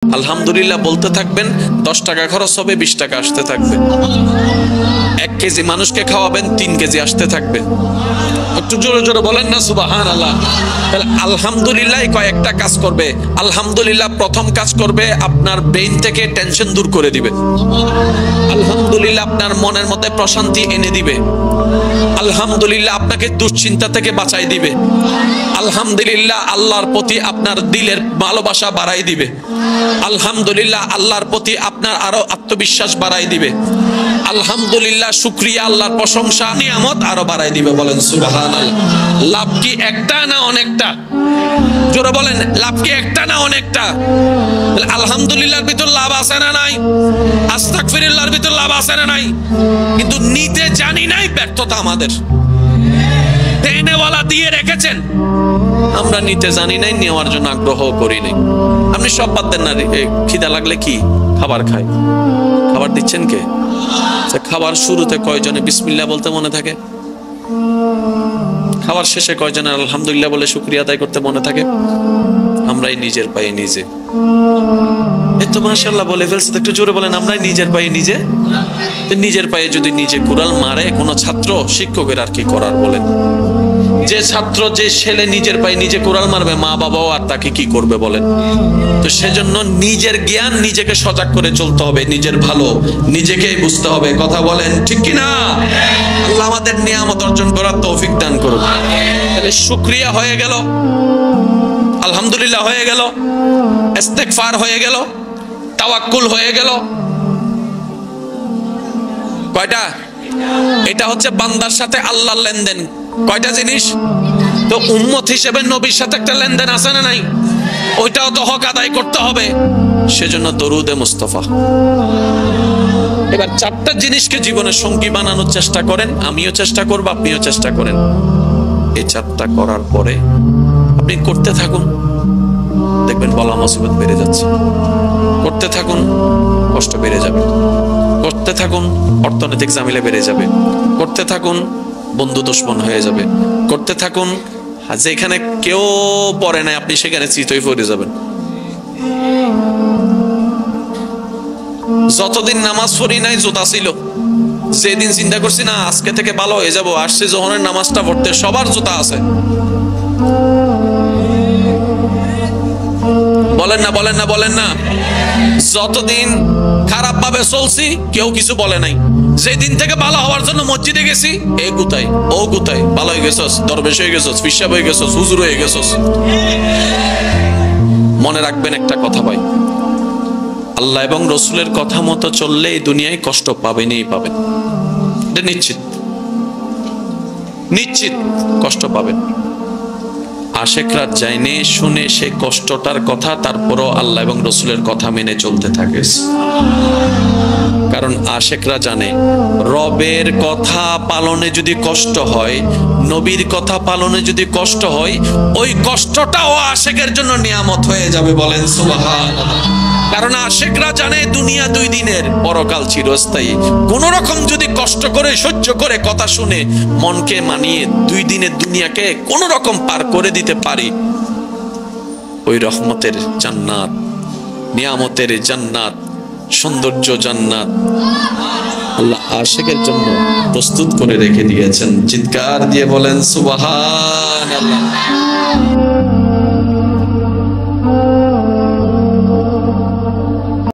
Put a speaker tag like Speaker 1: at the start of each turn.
Speaker 1: আলহামদুলিল্লাহ বলতে থাকবেন, 10 টাকা খরচ হবে, 20 টাকা আসতে থাকবে। 1 কেজি মানুষকে খাওয়াবেন, 3 কেজি আসতে থাকবে। একটু জোরে জোরে বলেন না সুবহানাল্লাহ। তাহলে আলহামদুলিল্লাহ কয়েকটা কাজ করবে। আলহামদুলিল্লাহ প্রথম কাজ করবে, আপনার ব্রেইন থেকে টেনশন দূর করে দিবে। আলহামদুলিল্লাহ আপনার মনের মধ্যে প্রশান্তি এনে দিবে। আলহামদুলিল্লাহ আপনাকে দুশ্চিন্তা থেকে বাঁচাই দিবে। আলহামদুলিল্লাহ আল্লাহর প্রতি আপনার দিলের ভালোবাসা বাড়াই দিবে। আলহামদুলিল্লাহ আল্লাহর প্রতি আপনার আরো আত্মবিশ্বাস বাড়াই দিবে। আলহামদুলিল্লাহ শুকরিয়া, আল্লাহর প্রশংসা, নিয়ামত আরো বাড়াই দিবে। বলেন সুবহানাল্লাহ। লাভ কি একটা না অনেকটা? জোরে বলেন, লাভ কি একটা না অনেকটা? আলহামদুলিল্লাহর ভিতর লাভ আছে না নাই? আস্তাগফিরুল্লাহর ভিতর লাভ আছে না নাই? কিন্তু নিতে জানি নাই, ব্যর্থতা আমাদের। দেনেওয়ালা দিয়ে রেখেছেন, আমরা নিতে জানি নাই, নেওয়ার জন্য আগ্রহ করি নাই। আপনি সব বাদ দেন না, খিদা লাগলে কি খাবার খায়? খাবার দিচ্ছেন কে? খাবার শুরুতে কয়জনে বিসমিল্লাহ বলতে মনে থাকে? খাবার শেষে কয়জনের আলহামদুলিল্লাহ বলে শুকরিয়া আদায় করতে মনে থাকে? আমরাই নিজের পায়ে নিজে। এত মাশাআল্লাহ বলে ফেলছে, একটু জোরে বলেন, আমরাই নিজের পায়ে নিজে। নিজের পায়ে যদি নিজে কুড়াল মারে কোনো ছাত্র, শিক্ষকের আর কি করার বলেন? যে ছাত্র, যে ছেলে নিজের পায়ে নিজে কুড়াল মারবে, মা বাবাও আর তাকে কি করবে বলেন? তো সেজন্য নিজের জ্ঞান, নিজেকে সজাগ করে চলতে হবে। নিজের ভালো নিজেকেই বুঝতে হবে। কথা বলেন ঠিক কিনা? আল্লাহ আমাদের নিয়ামত অর্জন করার তৌফিক দান করুন। তাহলে শুকরিয়া হয়ে গেল, আলহামদুলিল্লাহ হয়ে গেল, ইস্তেগফার হয়ে গেল, তাওয়াক্কুল হয়ে গেল। কয়টা? এটা হচ্ছে বান্দার সাথে আল্লাহর লেনদেন। কয়টা জিনিস? তো উম্মত হিসেবে নবীর সাথে একটা লেনদেন আছে না নাই? ওইটাও তো হক আদায় করতে হবে। সেজন্য দরুদে মুস্তাফা। এবার 4টা জিনিসকে জীবনের সঙ্গী বানানোর চেষ্টা করেন। আমিও চেষ্টা করব, আপনিও চেষ্টা করেন। এই 4টা করার পরে আপনি করতে থাকুন, দেখবেন বলা মুসিবত বেড়ে যাচ্ছে। করতে থাকুন, কষ্ট বেড়ে যাবে। করতে থাকুন, অর্থনৈতিক ঝামেলা বেড়ে যাবে। করতে থাকুন, বন্ধু দুশ্মন হয়ে যাবে। করতে থাকুন, যেখানে কেউ পড়ে নাই আপনি সেখানে চিতই পড়ে যাবেন। যতদিন নামাজ পড়ি নাই জুতা ছিল, যেদিন চিন্তা করছি না আজকে থেকে ভালো হয়ে যাব, আসছে যখন নামাজটা পড়তে, সবার জুতা আছে। বলেন না, বলেন না, বলেন না। যতদিন খারাপ ভাবে চলছি কেউ কিছু বলে নাই। যেদিন থেকে ভালো হওয়ার জন্য মসজিদে গেছি, এ গুতাই ও গুতাই, ভালো হয়ে গেছস, দরবেশ হয়ে গেছস, পিসাব হয়ে গেছস, হুজুর হয়ে গেছস। মনে রাখবেন একটা কথা ভাই, আল্লাহ এবং রসুলের কথা মতো চললে এই দুনিয়ায় কষ্ট পাবেনই পাবেন। এটা নিশ্চিত, নিশ্চিত কষ্ট পাবেন। আশেকরা জানে শুনে সে কষ্টটার কথা, তারপরও আল্লাহ এবং রসুলের কথা মেনে চলতে থাকে। কারণ আশেকরা জানে রবের কথা পালনে যদি কষ্ট হয়, নবীর কথা পালনে যদি কষ্ট হয়, ওই কষ্টটাও আশেকের জন্য নিয়ামত হয়ে যাবে। বলেন সুবহানাল্লাহ। কারণ আশেকরা জানে দুনিয়া 2 দিনের, পরকাল চিরস্থায়ী। কোন রকম যদি কষ্ট করে সহ্য করে কথা শুনে মনকে মানিয়ে 2 দিনের দুনিয়াকে কোন রকম পার করে দিতে পারি, ওই রহমতের জান্নাত, নিয়ামতের জান্নাত, সৌন্দর্য জান্নাত আল্লাহ আশেকের জন্য প্রস্তুত করে রেখে দিয়েছেন। চিৎকার দিয়ে বলেন সুবহানাল্লাহ।